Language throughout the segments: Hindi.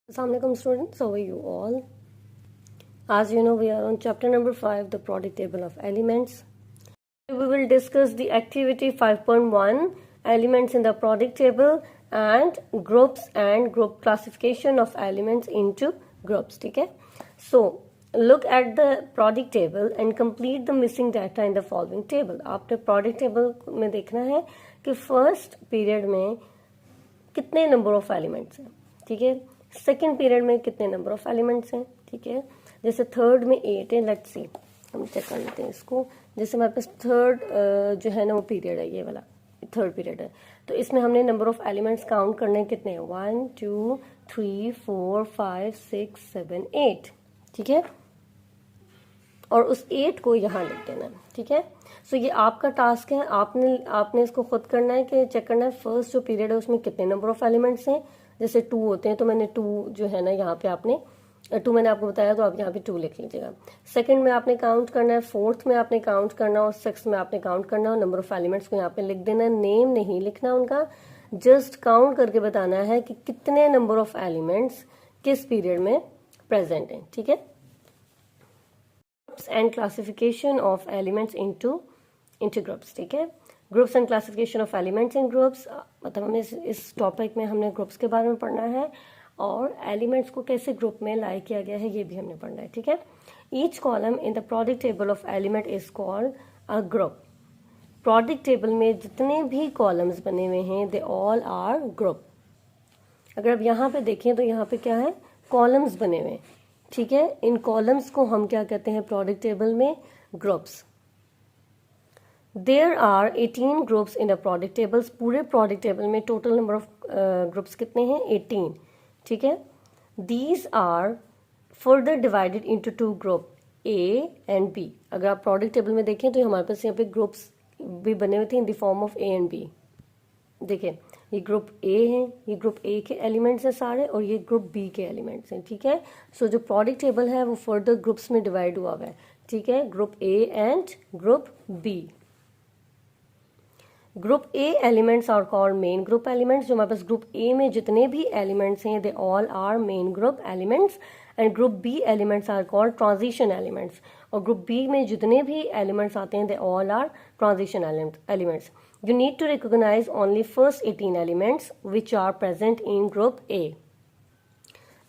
Assalamualaikum students, how are you all? As you know, we are on chapter number 5, the periodic table of elements. We will discuss the activity 5.1, elements in the periodic table and groups and group classification of elements into groups. Okay? So, look at the periodic table and complete the missing data in the following table. आपने periodic table में देखना है कि first period में कितने नंबर ऑफ एलिमेंट्स हैं, ठीक है. सेकेंड पीरियड में कितने नंबर ऑफ एलिमेंट्स हैं, ठीक है. जैसे थर्ड में 8 है, लेट्स सी, हम चेक कर लेते हैं इसको. जैसे हमारे पास थर्ड जो है ना वो पीरियड है, ये वाला थर्ड पीरियड है, तो इसमें हमने नंबर ऑफ एलिमेंट्स काउंट करने कितने हैं, 1 2 3 4 5 6 7 8, ठीक है. और उस 8 को यहाँ लिख देना है, ठीक है. सो ये आपका टास्क है, आपने इसको खुद करना है कि चेक करना है फर्स्ट जो पीरियड है उसमें कितने नंबर ऑफ एलिमेंट्स हैं. जैसे 2 होते हैं तो मैंने 2 जो है ना यहाँ पे आपने 2 मैंने आपको बताया तो आप यहाँ पे 2 लिख लीजिएगा. सेकंड में आपने काउंट करना है, फोर्थ में आपने काउंट करना और सिक्स्थ में आपने काउंट करना और नंबर ऑफ एलिमेंट्स को यहाँ पे लिख देना. नेम नहीं लिखना उनका, जस्ट काउंट करके बताना है कि कितने नंबर ऑफ एलिमेंट्स किस पीरियड में प्रेजेंट है, ठीक है. And classification of elements into groups, ठीक है. Groups and classification of elements in groups, मतलब हमें इस टॉपिक में हमने ग्रुप्स के बारे में पढ़ना है और एलिमेंट्स को कैसे ग्रुप में लाई किया गया है ये भी हमने पढ़ना है, ठीक है. Each column in the product table of element is called a group. Product table में जितने भी कॉलम्स बने हुए हैं दे ऑल आर ग्रुप. अगर आप यहाँ पे देखें तो यहाँ पे क्या है, कॉलम्स बने हुए हैं, ठीक है. इन कॉलम्स को हम क्या कहते हैं प्रोडक्ट टेबल में, groups. There are 18 groups in the product tables. पूरे product table में total number of groups कितने हैं, 18, ठीक है. These are further divided into two group A and B. अगर आप product table में देखें तो हमारे पास यहाँ पे groups भी बने हुए थे in the form of A and B. देखें, ये ग्रुप A है, ये ग्रुप A के एलिमेंट्स हैं सारे और ये ग्रुप B के एलिमेंट्स हैं, ठीक है. सो जो प्रोडक्ट टेबल है वो फर्दर ग्रुप्स में डिवाइड हुआ हुआ है, ठीक है. Group A and group B. Group A elements are called main group elements. जो हमारे पास ग्रुप ए में जितने भी एलिमेंट्स हैं they all are main group elements. And group B elements are called transition elements. और ग्रुप बी में जितने भी एलिमेंट्स आते हैं they all are transition elements. You need to recognise only first 18 elements which are present in group A.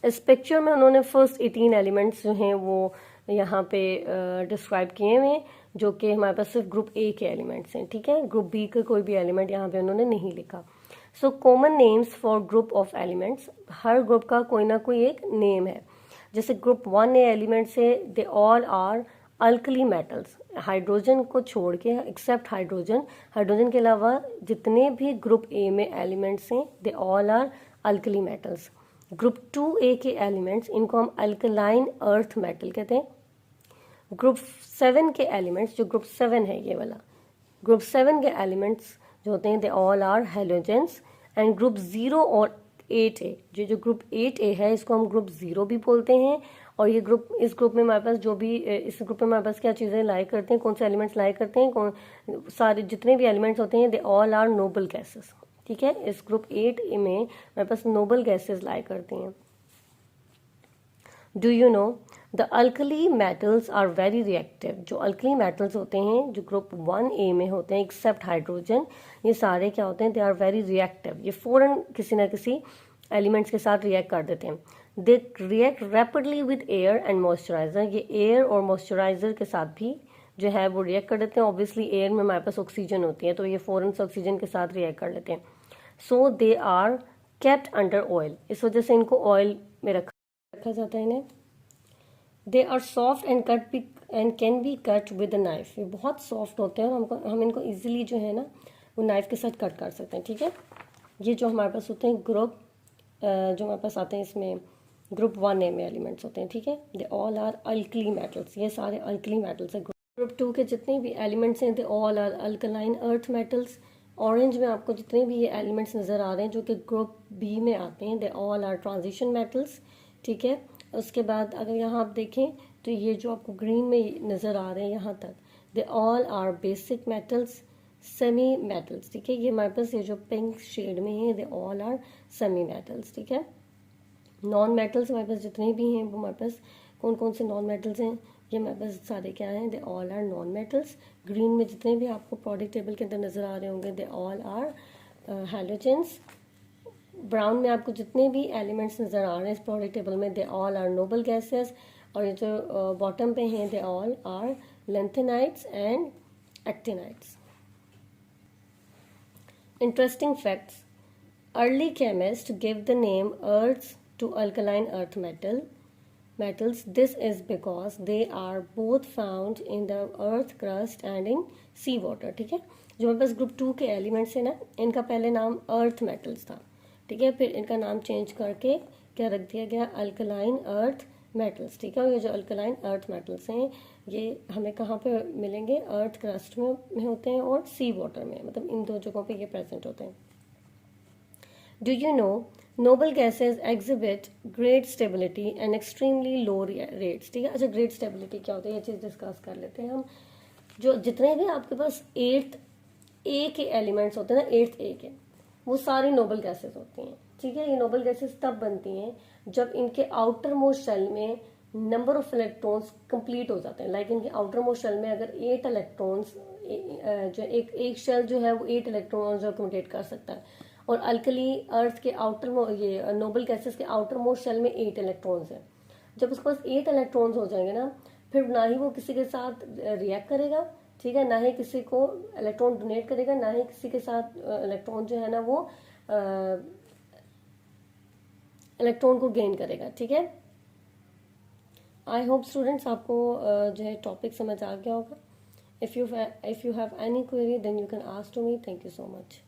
इस पिक्चर में उन्होंने फर्स्ट 18 एलिमेंट्स जो हैं वो यहाँ पे डिस्क्राइब किए हुए हैं, जो कि हमारे पास सिर्फ ग्रुप ए के एलिमेंट्स हैं, ठीक है. ग्रुप बी का कोई भी एलिमेंट यहाँ पे उन्होंने नहीं लिखा. So common names for group of elements, her group का कोई ना कोई एक नेम है. जैसे ग्रुप 1 ए एलिमेंट्स है, they all are alkali metals. Hydrogen को छोड़ के, एक्सेप्ट हाइड्रोजन के अलावा जितने भी ग्रुप ए में एलिमेंट्स हैं they all are alkali metals. Group 2A के एलिमेंट्स, इनको हम अल्कलाइन अर्थ मेटल कहते हैं. ग्रुप 7 के एलिमेंट्स, जो ग्रुप 7 है ये वाला, ग्रुप 7 के एलिमेंट्स जो होते हैं they all are halogens. And group 0 और 8A, जो ग्रुप 8A है इसको हम ग्रुप 0 भी बोलते हैं. और ये ग्रुप, इस ग्रुप में हमारे पास इस ग्रुप में हमारे पास क्या चीज़ें लाई करते हैं, कौन से एलिमेंट्स लाई करते हैं, सारे जितने भी एलिमेंट्स होते हैं they all are noble gases, ठीक है. इस ग्रुप 8 में हमारे पास नोबल गैसेस लाई करते हैं. Do you know the alkali metals are very reactive. जो अल्कली मेटल्स होते हैं जो ग्रुप 1A में होते हैं एक्सेप्ट हाइड्रोजन, ये सारे क्या होते हैं, दे आर वेरी रिएक्टिव. ये फौरन किसी ना किसी एलिमेंट्स के साथ रिएक्ट कर देते हैं. They react rapidly with air and moisturiser. ये एयर और मॉइस्चराइजर के साथ भी जो है वो रिएक्ट कर देते हैं. ऑब्वियसली एयर में हमारे पास ऑक्सीजन होती है तो ये फौरन से ऑक्सीजन के साथ रिएक्ट कर लेते हैं. So they are kept under oil. इस वजह से इनको ऑयल में रखा जाता है इन्हें. They are soft and can be cut with a knife. ये बहुत सॉफ्ट होते हैं और हम इनको इजीली जो है ना वो नाइफ के साथ कट कर सकते हैं, ठीक है. ये जो हमारे पास होते हैं ग्रुप जो हमारे पास आते हैं इसमें ग्रुप 1A में एलिमेंट्स होते हैं, ठीक है. They all are alkali metals. ये सारे अल्कली मेटल्स हैं. ग्रुप 2 के जितने भी एलिमेंट्स हैं they all are alkaline earth metals. Orange में आपको जितने भी ये एलिमेंट्स नज़र आ रहे हैं जो कि ग्रुप बी में आते हैं they all are transition metals, ठीक है. उसके बाद अगर यहाँ आप देखें तो ये जो आपको ग्रीन में नज़र आ रहे हैं यहाँ तक they all are basic metals, semi metals, ठीक है. ये हमारे पास ये जो पिंक शेड में है they all are semi metals, ठीक है. नॉन मेटल्स हमारे पास जितने भी हैं वो हमारे पास कौन कौन से नॉन मेटल्स हैं, ये हमारे पास सारे क्या हैं, they all are non metals. Green में जितने भी आपको प्रोडक्ट टेबल के अंदर नज़र आ रहे होंगे they all are halogens. Brown में आपको जितने भी एलिमेंट्स नज़र आ रहे हैं इस प्रोडक्ट टेबल में they all are noble gases. और ये जो बॉटम पे हैं they all are lanthanides and actinides. Interesting facts, early chemists give the name earths to alkaline earth metals. This is because they are both found in the earth crust and in sea water। ठीक है, जो हमारे पास ग्रुप 2 के एलिमेंट्स हैं ना, इनका पहले नाम अर्थ मेटल्स था, ठीक है, फिर इनका नाम चेंज करके क्या रख दिया गया, अल्कलाइन अर्थ मेटल्स। ठीक है, और ये जो अल्कलाइन अर्थ मेटल्स हैं ये हमें कहाँ पे मिलेंगे, अर्थ क्रस्ट में होते हैं और सी वाटर में, मतलब इन दो जगहों पे ये प्रेजेंट होते हैं। Do you know noble gases exhibit great stability and extremely low rates। ठीक है, अच्छा great stability क्या होता है ये चीज़ डिस्कस कर लेते हैं हम। जो जितने भी आपके पास 8th ए के एलिमेंट्स होते हैं ना, 8th ए के, वो सारी नोबल गैसेस होती हैं। ठीक है, ये नोबल गैसेस तब बनती हैं जब इनके आउटर मोस्ट शेल में नंबर ऑफ इलेक्ट्रॉन्स कंप्लीट हो जाते हैं। लाइक इनके आउटर मोस्ट शेल में अगर 8 इलेक्ट्रॉन्स, जो एक शेल जो है वो 8 इलेक्ट्रॉन्स अकोमोडेट कर सकता है, और अल्कली अर्थ के आउटर, ये नोबल गैसेस के आउटर मोस्ट शेल में 8 इलेक्ट्रॉन्स हैं। जब उसके पास 8 इलेक्ट्रॉन्स हो जाएंगे ना, फिर ना ही वो किसी के साथ रिएक्ट करेगा, ठीक है, ना ही किसी को इलेक्ट्रॉन डोनेट करेगा, ना ही किसी के साथ इलेक्ट्रॉन जो है ना वो इलेक्ट्रॉन को गेन करेगा। ठीक है, आई होप स्टूडेंट्स आपको जो है टॉपिक समझ आ गया होगा। If you have any query then you can ask to me. Thank you so much.